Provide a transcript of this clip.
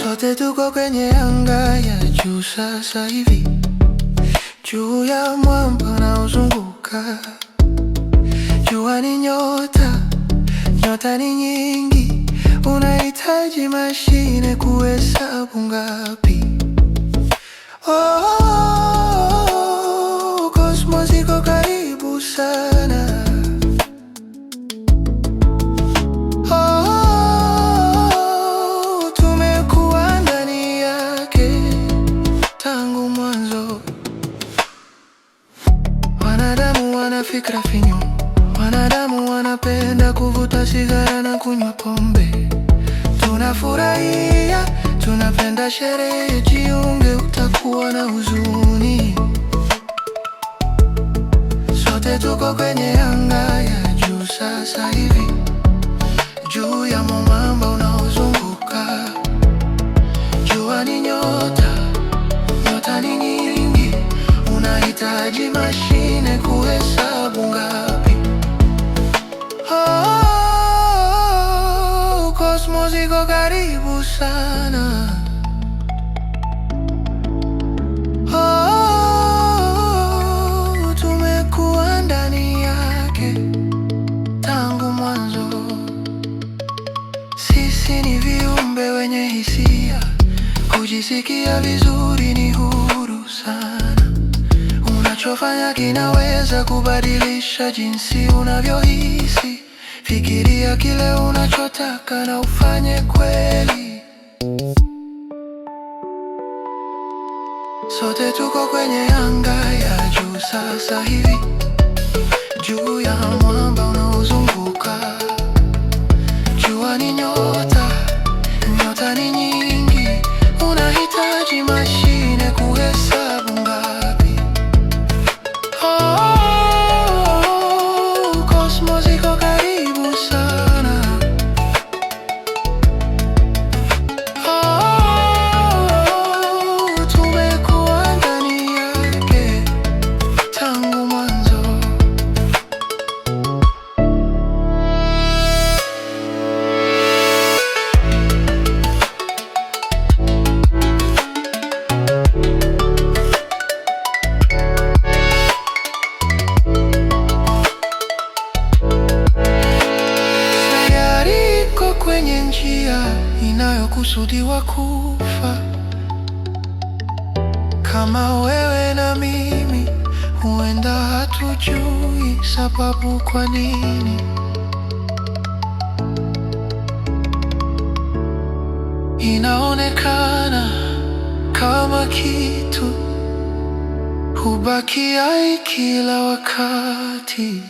Sote tuko kwenye anga ya juu sasa hivi, juu ya mwamba unaozunguka. Jua ni nyota, nyota ni nyingi, unahitaji mashine kuhesabu ngapi. Oh, cosmos iko karibu sana. Oh, tumekuwa ndani yake tangu mwanzo. Wanadamu wana fikra finyu, wanadamu wanapenda kuvuta sigara na kunywa pombe. Tunafurahia, tunapenda sherehe, jiunge utakuwa na huzuni. Sote tuko kwenye anga ya juu sasa hivi, juu ya mwamba unaozunguka. Jua ni nyota, nyota ni nyingi, unahitaji mashine kuhesabu ngapi. Oh, cosmos iko karibu sana. Oh, tumekuwa ndani yake tangu mwanzo. Sisi ni viumbe wenye hisia, kujisikia vizuri ni huru sana. Unachofanya kinaweza kubadilisha jinsi unavyohisi. Fikiria kile unachotaka na ufanye kweli. Sote tuko kwenye anga ya juu sasa hivi, juu ya mwamba unaozunguka. Jua ni nyota, nyota ni nyingi, unahitaji mashine kuhesabu ngapi. Oh, cosmos iko karibu sana. Oh, tumekuwa ndani yake tangu mwanzo. Kwenye njia inayokusudiwa kufa. Kama wewe na mimi, huenda hatujui sababu kwa nini. Inaonekana kama kitu hubakia kila wakati.